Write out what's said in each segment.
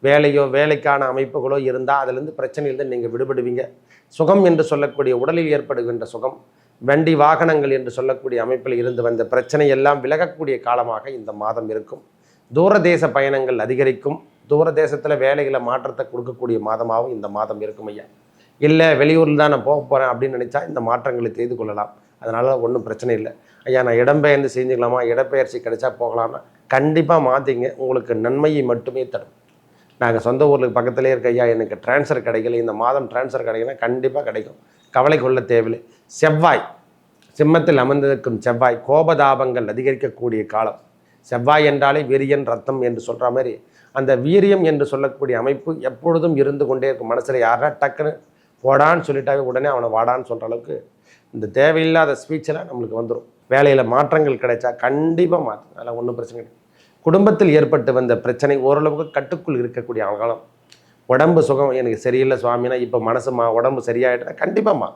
வேலையோ வேலைக்கான அமைப்புகளோ இருந்தால் அதிலிருந்து பிரச்சனையிலிருந்து நீங்கள் விடுபடுவீங்க. சுகம் என்று சொல்லக்கூடிய உடலில் ஏற்படுகின்ற சுகம், வண்டி வாகனங்கள் என்று சொல்லக்கூடிய அமைப்பில் இருந்து வந்த பிரச்சனை எல்லாம் விலகக்கூடிய காலமாக இந்த மாதம் இருக்கும். தூரதேச பயணங்கள் அதிகரிக்கும். தூரதேசத்தில் வேலைகளை மாற்றத்தை கொடுக்கக்கூடிய மாதமாகவும் இந்த மாதம் இருக்கும் ஐயா. இல்லை வெளியூரில் தான் நான் போக போகிறேன் அப்படின்னு நினச்சா இந்த மாற்றங்களை செய்து கொள்ளலாம். அதனால் ஒன்றும் பிரச்சனை இல்லை. ஐயா நான் இடம்பெயர்ந்து செஞ்சுக்கலாமா, இடப்பெயர்ச்சி கிடைச்சா போகலாம்னா கண்டிப்பாக மாற்றிங்க, உங்களுக்கு நன்மையை மட்டுமே தரும். நாங்கள் சொந்த ஊருக்கு பக்கத்துலேயே இருக்க ஐயா, எனக்கு டிரான்ஸ்ஃபர் கிடைக்கல, இந்த மாதம் டிரான்ஸ்ஃபர் கிடைக்குன்னா கண்டிப்பாக கிடைக்கும், கவலை கொள்ள தேவையில்லை. செவ்வாய் சிம்மத்தில் அமர்ந்திருக்கும் செவ்வாய் கோபதாபங்கள் அதிகரிக்கக்கூடிய காலம். செவ்வாய் என்றாலே வீரியன் ரத்தம் என்று சொல்கிற மாதிரி அந்த வீரியம் என்று சொல்லக்கூடிய அமைப்பு எப்பொழுதும் இருந்து கொண்டே இருக்கும். மனசில் யாரா டக்குன்னு போடான்னு சொல்லிட்டாவே உடனே அவனை வாடான்னு சொல்கிற அளவுக்கு இந்த தேவையில்லாத ஸ்பீச்செல்லாம் நம்மளுக்கு வந்துடும். வேலையில் மாற்றங்கள் கிடைச்சா கண்டிப்பாக மாற்றும், அதெல்லாம் ஒன்றும் பிரச்சனை கிடையாது. குடும்பத்தில் ஏற்பட்டு வந்த பிரச்சனை ஓரளவுக்கு கட்டுக்குள் இருக்கக்கூடிய காலம். உடம்பு சுகம் எனக்கு சரியில்லை சுவாமினா இப்போ மனசு உடம்பு சரியாயிட்டா கண்டிப்பாக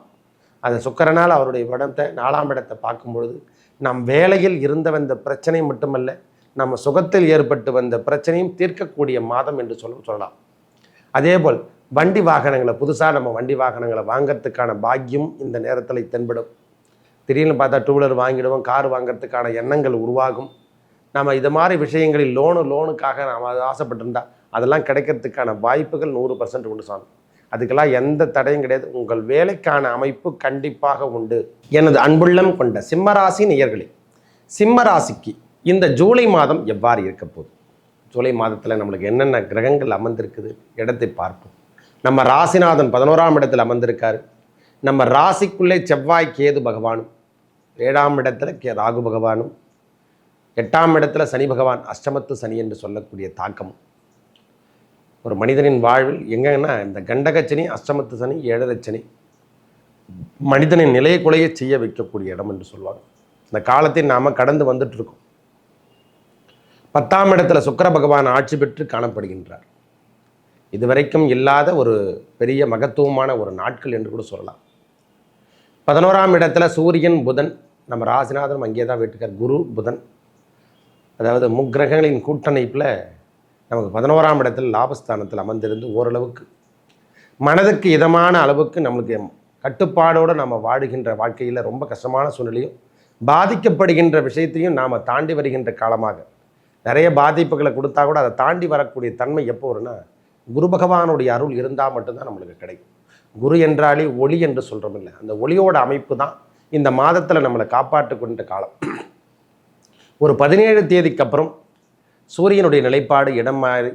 அது சுக்கிரனால் அவருடைய உடம்பை 4ஆம் இடத்தை பார்க்கும்பொழுது நம் வேலையில் இருந்து வந்த பிரச்சனை மட்டுமல்ல, நம்ம சுகத்தில் ஏற்பட்டு வந்த பிரச்சனையும் தீர்க்கக்கூடிய மாதம் என்று சொல்லலாம். அதேபோல் வண்டி வாகனங்களை புதுசாக நம்ம வண்டி வாகனங்களை வாங்கிறதுக்கான பாக்கியம் இந்த நேரத்தில் தென்படும். திடீர்னு பார்த்தா 2 வீலர் வாங்கிடுவோம், கார் வாங்கிறதுக்கான எண்ணங்கள் உருவாகும். நம்ம இது மாதிரி விஷயங்களில் லோனுக்காக நாம் ஆசைப்பட்டிருந்தா அதெல்லாம் கிடைக்கிறதுக்கான வாய்ப்புகள் 100% உண்டு சாமி. அதுக்கெல்லாம் எந்த தடையும் கிடையாது. உங்கள் வேலைக்கான அமைப்பு கண்டிப்பாக உண்டு. எனது அன்புள்ளம் கொண்ட சிம்மராசி நேயர்களே, சிம்மராசிக்கு இந்த ஜூலை மாதம் எவ்வாறு இருக்க போகுது? ஜூலை மாதத்தில் நம்மளுக்கு என்னென்ன கிரகங்கள் அமர்ந்திருக்குது இடத்தை பார்ப்போம். நம்ம ராசிநாதன் 11ஆம் இடத்தில் அமர்ந்திருக்காரு. நம்ம ராசிக்குள்ளே செவ்வாய் கேது பகவானும், 7ஆம் இடத்துல ராகு பகவானும், 8ஆம் இடத்துல சனி பகவான், அஷ்டமத்து சனி என்று சொல்லக்கூடிய தாக்கமும் ஒரு மனிதனின் வாழ்வில் எங்கன்னா இந்த கண்டகச்சனி, அஷ்டமத்து சனி, 7ரை சனி மனிதனின் நிலையை குலைய செய்ய வைக்கக்கூடிய இடம் என்று சொல்லுவாங்க. இந்த காலத்தில் நாம் கடந்து வந்துட்டு இருக்கோம். 10ஆம் இடத்துல சுக்கிர பகவான் ஆட்சி பெற்று காணப்படுகின்றார். இதுவரைக்கும் இல்லாத ஒரு பெரிய மகத்துவமான ஒரு நாட்கள் என்று கூட சொல்லலாம். 11ஆம் இடத்துல சூரியன் புதன், நம்ம ராசிநாதனும் அங்கே தான் வீட்டுக்கார். குரு புதன், அதாவது முக்கிரகங்களின் கூட்டமைப்பில் நமக்கு 11ஆம் இடத்தில் லாபஸ்தானத்தில் அமர்ந்திருந்து ஓரளவுக்கு மனதுக்கு இதமான அளவுக்கு நம்மளுக்கு கட்டுப்பாடோடு நம்ம வாடுகின்ற வாழ்க்கையில் ரொம்ப கஷ்டமான சூழ்நிலையும் பாதிக்கப்படுகின்ற விஷயத்தையும் நாம் தாண்டி வருகின்ற காலமாக நிறைய பாதிப்புகளை கொடுத்தா கூட அதை தாண்டி வரக்கூடிய தன்மை எப்போ வரும்னா குரு பகவானுடைய அருள் இருந்தால் மட்டும்தான் நம்மளுக்கு கிடைக்கும். குரு என்றாலே ஒளி என்று சொல்கிறோம் இல்லை, அந்த ஒளியோட அமைப்பு தான் இந்த மாதத்தில் நம்மளை காப்பாற்று கொண்ட காலம். ஒரு 17 தேதிக்கு அப்புறம் சூரியனுடைய நிலைப்பாடு இடம் மாறி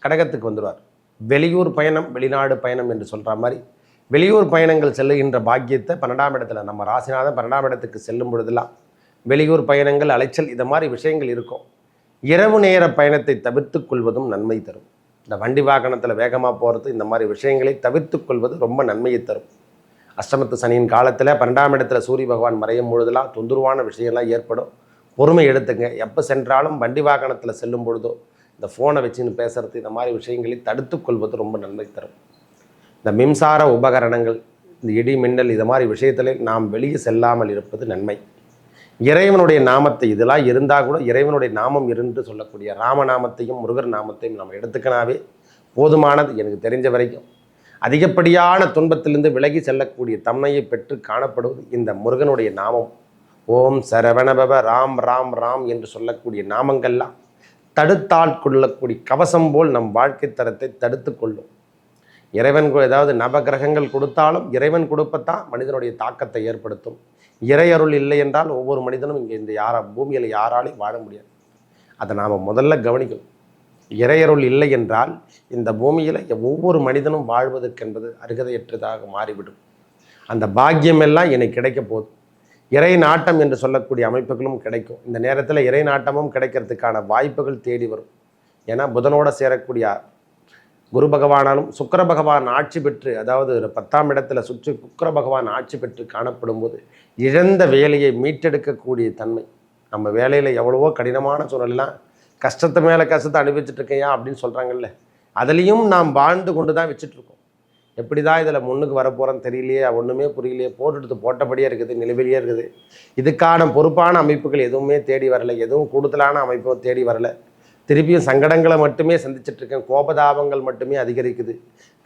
கடகத்துக்கு வந்துடுவார். வெளியூர் பயணம், வெளிநாடு பயணம் என்று சொல்கிற மாதிரி வெளியூர் பயணங்கள் செல்லுகின்ற பாக்கியத்தை 12ஆம் இடத்துல நம்ம ராசிநாதன் 12ஆம் இடத்துக்கு செல்லும் பொழுதெல்லாம் வெளியூர் பயணங்கள், அலைச்சல், இது மாதிரி விஷயங்கள் இருக்கும். இரவு நேர பயணத்தை தவிர்த்து கொள்வதும் நன்மை தரும். இந்த வண்டி வாகனத்தில் வேகமாக போகிறது, இந்த மாதிரி விஷயங்களை தவிர்த்து கொள்வது ரொம்ப நன்மையை தரும். அஷ்டமத்து சனியின் காலத்தில் 12ஆம் இடத்துல சூரிய பகவான் மறையும் பொழுதெல்லாம் தொந்தரவான விஷயம்லாம் ஏற்படும். பொறுமை எடுத்துங்க. எப்போ சென்றாலும் வண்டி வாகனத்தில் செல்லும் பொழுதோ இந்த ஃபோனை வச்சுன்னு பேசுகிறது, இந்த மாதிரி விஷயங்களை தடுத்து கொள்வது ரொம்ப நன்மை தரும். இந்த மின்சார உபகரணங்கள், இந்த இடி மின்னல், இது மாதிரி விஷயத்தில் நாம் வெளியே செல்லாமல் இருப்பது நன்மை. இறைவனுடைய நாமத்தை, இதெல்லாம் இருந்தால் கூட இறைவனுடைய நாமம் இருந்து சொல்லக்கூடிய ராமநாமத்தையும் முருகர் நாமத்தையும் நம்ம எடுத்துக்கனாவே போதுமானது. எனக்கு தெரிஞ்ச வரைக்கும் அதிகப்படியான துன்பத்திலிருந்து விலகி செல்லக்கூடிய தன்மையை பெற்று காணப்படுவது இந்த முருகனுடைய நாமம். ஓம் சரவணபவ ராம் ராம் ராம் என்று சொல்லக்கூடிய நாமங்கள்லாம் தடுத்தால் கொள்ளக்கூடிய கவசம் போல் நம் வாழ்க்கை தரத்தை தடுத்து கொள்ளும். இறைவன் ஏதாவது நவகிரகங்கள் கொடுத்தாலும் இறைவன் கொடுப்பத்தான் மனிதனுடைய தாக்கத்தை ஏற்படுத்தும். இறையருள் இல்லை என்றால் ஒவ்வொரு மனிதனும் இங்கே இந்த பூமியில் யாராலையும் வாழ முடியாது. அதை நாம் முதல்ல கவனிக்கணும். இறையருள் இல்லை என்றால் இந்த பூமியில் ஒவ்வொரு மனிதனும் வாழ்வதற்கென்பது அருகதையற்றதாக மாறிவிடும். அந்த பாக்கியமெல்லாம் எனக்கு கிடைக்க போகுது. இறை நாட்டம் என்று சொல்லக்கூடிய அமைப்புகளும் கிடைக்கும். இந்த நேரத்தில் இறை நாட்டமும் கிடைக்கிறதுக்கான வாய்ப்புகள் தேடி வரும். ஏன்னா புதனோடு சேரக்கூடிய குரு பகவானாலும் சுக்கிர பகவான் ஆட்சி பெற்று, அதாவது 10ஆம் இடத்துல சுற்றி சுக்கிர பகவான் ஆட்சி பெற்று காணப்படும் போது இழந்த வேலையை மீட்டெடுக்கக்கூடிய தன்மை. நம்ம வேலையில் எவ்வளவோ கடினமான சூழலாம் கஷ்டத்தை மேலே கஷ்டத்தை அனுபவிச்சுட்ருக்கையா அப்படின்னு சொல்கிறாங்கல்ல, அதுலேயும் நாம் வாழ்ந்து கொண்டு தான் வச்சுட்ருக்கோம். எப்படி தான் இதில் முன்னுக்கு வரப்போகிறோன்னு தெரியலையே, ஒன்றுமே புரியலையே, போட்டபடியே இருக்குது, நிலவிலேயே இருக்குது. இதுக்கான பொறுப்பான அமைப்புகள் எதுவுமே தேடி வரலை, எதுவும் கூடுதலான அமைப்பும் தேடி வரலை. திருப்பியும் சங்கடங்களை மட்டுமே சந்திச்சிட்ருக்கேன், கோபதாபங்கள் மட்டுமே அதிகரிக்குது,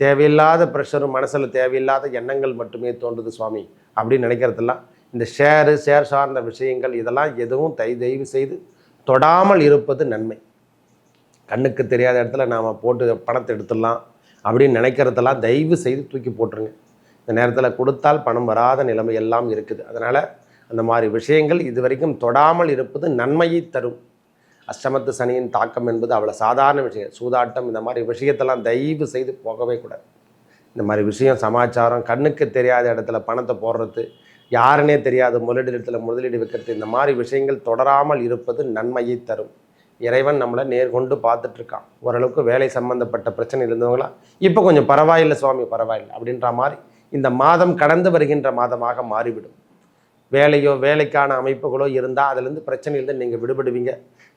தேவையில்லாத ப்ரெஷரும் மனசில் தேவையில்லாத எண்ணங்கள் மட்டுமே தோன்றுது சுவாமி அப்படின்னு நினைக்கிறதெல்லாம் இந்த ஷேர் சார்ந்த விஷயங்கள் இதெல்லாம் எதுவும் தயவு செய்து தொடாமல் இருப்பது நன்மை. கண்ணுக்கு தெரியாத இடத்துல நாம் போட்டு பணத்தை எடுத்துடலாம் அப்படின்னு நினைக்கிறதெல்லாம் தயவு செய்து தூக்கி போட்டுருங்க. இந்த நேரத்தில் கொடுத்தால் பணம் வராத நிலைமை எல்லாம் இருக்குது. அதனால் அந்த மாதிரி விஷயங்கள் இது வரைக்கும் தொடாமல் இருப்பது நன்மையை தரும். அஷ்டமத்து சனியின் தாக்கம் என்பது அவ்வளோ சாதாரண விஷயம். சூதாட்டம் இந்த மாதிரி விஷயத்தெல்லாம் தயவு செய்து போகவே கூடாது. இந்த மாதிரி விஷயம் சமாச்சாரம், கண்ணுக்கு தெரியாத இடத்துல பணத்தை போடுறது, யாருன்னே தெரியாத முதலீடு வைக்கிறது, இந்த மாதிரி விஷயங்கள் தொடராமல் இருப்பது நன்மையை தரும். இறைவன் நம்மளை நேர்கொண்டு பார்த்துட்ருக்கான். ஓரளவுக்கு வேலை சம்பந்தப்பட்ட பிரச்சனை இருந்தவங்களா இப்போ கொஞ்சம் பரவாயில்லை சுவாமி பரவாயில்லை அப்படின்ற மாதிரி இந்த மாதம் கடந்து வருகின்ற மாதமாக மாறிவிடும். வேலைக்கான அமைப்புகளோ இருந்தால் அதிலிருந்து பிரச்சனையிலிருந்து நீங்கள் விடுபடுவீங்க.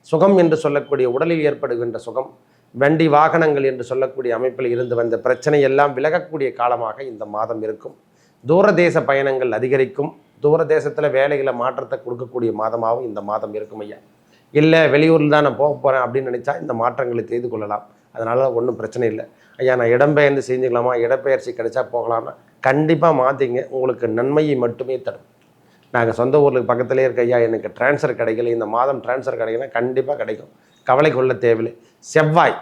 சுகம் என்று சொல்லக்கூடிய உடலில் ஏற்படுகின்ற சுகம், வண்டி வாகனங்கள் என்று சொல்லக்கூடிய அமைப்பில் இருந்து வந்த பிரச்சனை எல்லாம் விலகக்கூடிய காலமாக இந்த மாதம் இருக்கும். தூரதேச பயணங்கள் அதிகரிக்கும். தூரதேசத்தில் வேலைகளை மாற்றத்தை கொடுக்கக்கூடிய மாதமாகவும் இந்த மாதம் இருக்கும் ஐயா. இல்லை வெளியூரில் தான் நான் போக போகிறேன் அப்படின்னு நினச்சா இந்த மாற்றங்களை செய்து கொள்ளலாம். அதனால் ஒன்றும் பிரச்சனை இல்லை. ஐயா நான் இடம்பெயர்ந்து செஞ்சுக்கலாமா, இடப்பெயர்ச்சி கிடைச்சா போகலாமா, கண்டிப்பாக மாற்றிங்க, உங்களுக்கு நன்மையை மட்டுமே தரும். நாங்கள் சொந்த ஊருக்கு பக்கத்துலேயே இருக்க ஐயா எனக்கு ட்ரான்ஸ்ஃபர் கிடைக்கல, இந்த மாதம் ட்ரான்ஸ்ஃபர் கிடைக்கல, கண்டிப்பாக கிடைக்கும், கவலை கொள்ள தேவையில்லை. செவ்வாய்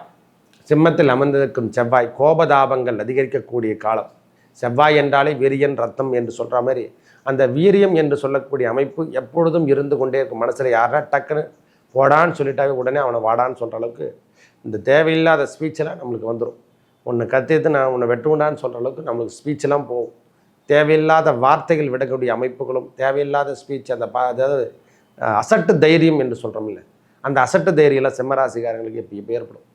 சிம்மத்தில் அமர்ந்திருக்கும் செவ்வாய் கோபதாபங்கள் அதிகரிக்கக்கூடிய காலம். செவ்வாய் என்றாலே வீரியன் ரத்தம் என்று சொல்கிற மாதிரி அந்த வீரியம் என்று சொல்லக்கூடிய அமைப்பு எப்பொழுதும் இருந்து கொண்டே இருக்கும். மனசில் யாரா டக்குன்னு போடான்னு சொல்லிட்டாவே உடனே அவனை வாடான்னு சொல்கிற அளவுக்கு இந்த தேவையில்லாத ஸ்பீச்செல்லாம் நம்மளுக்கு வந்துடும். ஒன்று கத்திட்டு நான் உன்னை வெட்டுண்டான்னு சொல்கிற அளவுக்கு நம்மளுக்கு ஸ்பீச்செல்லாம் போகும். தேவையில்லாத வார்த்தைகள் விடக்கூடிய அமைப்புகளும் தேவையில்லாத ஸ்பீச், அதாவது அசட்டு தைரியம் என்று சொல்கிறோம்ல, அந்த அசட்டு தைரியெல்லாம் சிம்மராசிக்காரங்களுக்கு இப்போ ஏற்படும்.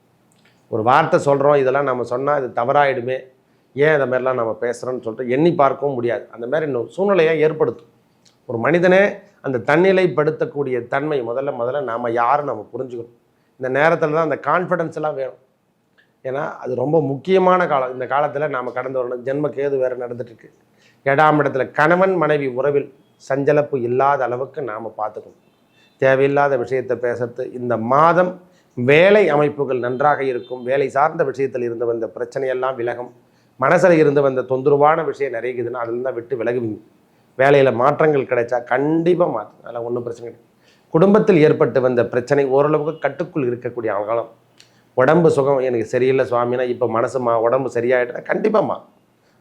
ஒரு வார்த்தை சொல்கிறோம், இதெல்லாம் நம்ம சொன்னால் இது தவறாயிடுமே, ஏன் அந்த மாதிரிலாம் நம்ம பேசுகிறோன்னு சொல்லிட்டு எண்ணி பார்க்கவும் முடியாது. அந்த மாதிரி இன்னும் சூழ்நிலையை ஏற்படுத்தும். ஒரு மனிதனே அந்த தன்னிலைப்படுத்தக்கூடிய தன்மை முதல்ல நாம் யாரும் நம்ம புரிஞ்சுக்கணும். இந்த நேரத்தில் தான் அந்த கான்ஃபிடென்ஸ் எல்லாம் வேணும். ஏன்னா அது ரொம்ப முக்கியமான காலம். இந்த காலத்தில் நாம் கடந்து வரணும். ஜென்ம கேது வேறு நடந்துட்டுருக்கு. 7ஆம் இடத்துல கணவன் மனைவி உறவில் சஞ்சலப்பு இல்லாத அளவுக்கு நாம் பார்த்துக்கணும். தேவையில்லாத விஷயத்தை பேசுறது. இந்த மாதம் வேலை அமைப்புகள் நன்றாக இருக்கும். வேலை சார்ந்த விஷயத்தில் இருந்து வந்த பிரச்சனையெல்லாம் விலகும். மனசில் இருந்து வந்த தொந்தரவான விஷயம் நிறைய இருக்குதுன்னா அதில் தான் விட்டு விலகுவீங்க. வேலையில் மாற்றங்கள் கிடைச்சா கண்டிப்பாக மாற்றும். அதெல்லாம் ஒன்றும் பிரச்சனை கிடையாது. குடும்பத்தில் ஏற்பட்டு வந்த பிரச்சனை ஓரளவுக்கு கட்டுக்குள் இருக்கக்கூடிய காலம். உடம்பு சுகம் எனக்கு சரியில்லை சுவாமினா இப்போ மனசு உடம்பு சரியாயிட்டா கண்டிப்பாக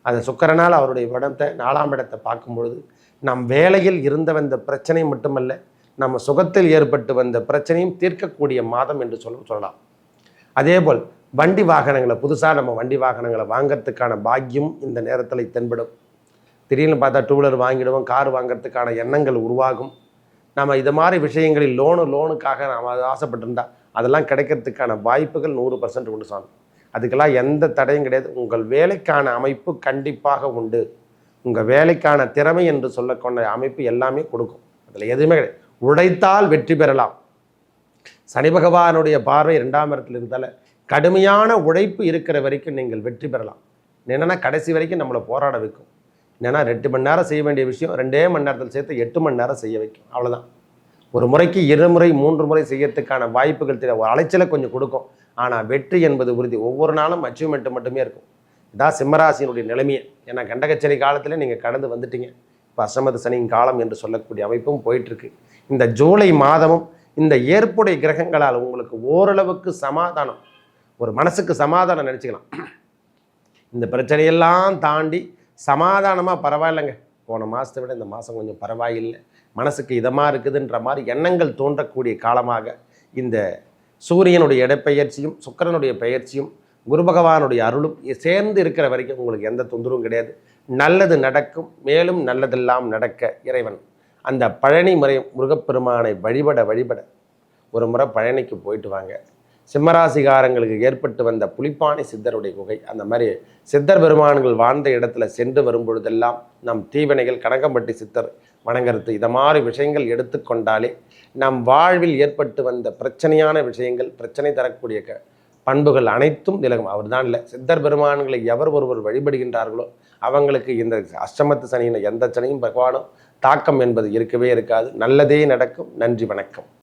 அது சுக்கரனால் அவருடைய உடம்பை 4ஆம் இடத்தை பார்க்கும்பொழுது நம் வேலையில் இருந்த வந்த பிரச்சனை மட்டுமல்ல, நம்ம சுகத்தில் ஏற்பட்டு வந்த பிரச்சனையும் தீர்க்கக்கூடிய மாதம் என்று சொல்லலாம். அதேபோல் வண்டி வாகனங்களை புதுசாக நம்ம வண்டி வாகனங்களை வாங்கிறதுக்கான பாக்கியம் இந்த நேரத்தில் தென்படும். திடீர்னு பார்த்தா 2 வீலர் வாங்கிடுவோம், கார் வாங்கிறதுக்கான எண்ணங்கள் உருவாகும். நம்ம இது மாதிரி விஷயங்களில் லோனுக்காக நாம் ஆசைப்பட்டிருந்தா அதெல்லாம் கிடைக்கிறதுக்கான வாய்ப்புகள் 100% உண்டு சாமி. அதுக்கெல்லாம் எந்த தடையும் கிடையாது. உங்கள் வேலைக்கான அமைப்பு கண்டிப்பாக உண்டு. உங்கள் வேலைக்கான திறமை என்று சொல்லக்கூடிய அமைப்பு எல்லாமே கொடுக்கும். அதில் எதுவுமே கிடையாது. உழைத்தால் வெற்றி பெறலாம். சனி பகவானுடைய பார்வை 2ஆம் இடத்தில் இருந்தால கடுமையான உழைப்பு இருக்கிற வரைக்கும் நீங்கள் வெற்றி பெறலாம். என்னென்னா கடைசி வரைக்கும் நம்மளை போராட வைக்கும். என்னென்னா 2 மணி நேரம் செய்ய வேண்டிய விஷயம் 2 மணி நேரத்தில் சேர்த்து 8 மணி நேரம் செய்ய வைக்கும். அவ்வளோதான். ஒரு முறைக்கு 2 முறை 3 முறை செய்யறதுக்கான வாய்ப்புகள் தெரியும். ஒரு அலைச்சலை கொஞ்சம் கொடுக்கும். ஆனால் வெற்றி என்பது உறுதி. ஒவ்வொரு நாளும் அச்சீவ்மெண்ட் மட்டுமே இருக்கும். இதான் சிம்மராசியினுடைய நிலைமையை. ஏன்னா கண்டகச்சனி காலத்தில் நீங்கள் கடந்து வந்துட்டீங்க. இப்போ அஷ்டமத்து சனியின் காலம் என்று சொல்லக்கூடிய அமைப்பும் போயிட்டுருக்கு. இந்த ஜூலை மாதமும் இந்த ஏற்புடைய கிரகங்களால் உங்களுக்கு ஓரளவுக்கு சமாதானம், ஒரு மனசுக்கு சமாதானம் நினச்சிக்கலாம். இந்த பிரச்சனையெல்லாம் தாண்டி சமாதானமாக பரவாயில்லைங்க, போன மாதத்தை விட இந்த மாதம் கொஞ்சம் பரவாயில்லை, மனசுக்கு இதமாக இருக்குதுன்ற மாதிரி எண்ணங்கள் தோன்றக்கூடிய காலமாக இந்த சூரியனுடைய இடப்பெயர்ச்சியும் சுக்கிரனுடைய பெயர்ச்சியும் குரு பகவானுடைய அருளும் சேர்ந்து இருக்கிற வரைக்கும் உங்களுக்கு எந்த தொந்தரவும் கிடையாது. நல்லது நடக்கும். மேலும் நல்லதெல்லாம் நடக்க இறைவன் அந்த பழனி முருகப்பெருமானை வழிபட ஒரு முறை பழனிக்கு போயிட்டு வாங்க. சிம்மராசிகாரங்களுக்கு ஏற்பட்டு வந்த புலிப்பாணி சித்தருடைய குகை, அந்த மாதிரி சித்தர் பெருமான்கள் வாழ்ந்த இடத்துல சென்று வரும்பொழுதெல்லாம் நம் தீவினைகள் கனகம்பட்டி சித்தர் வணங்கிறது, இதை மாதிரி விஷயங்கள் எடுத்துக்கொண்டாலே நம் வாழ்வில் ஏற்பட்டு வந்த பிரச்சனையான விஷயங்கள், பிரச்சனை தரக்கூடிய பண்புகள் அனைத்தும் விலகும். அவர் தான் இல்லை, சித்தர் பெருமான்களை எவர் ஒருவர் வழிபடுகின்றார்களோ அவங்களுக்கு இந்த அஷ்டமத்து சனியின் எந்த சனியும் பகவானும் தாக்கம் என்பது இருக்கவே இருக்காது. நல்லதே நடக்கும். நன்றி, வணக்கம்.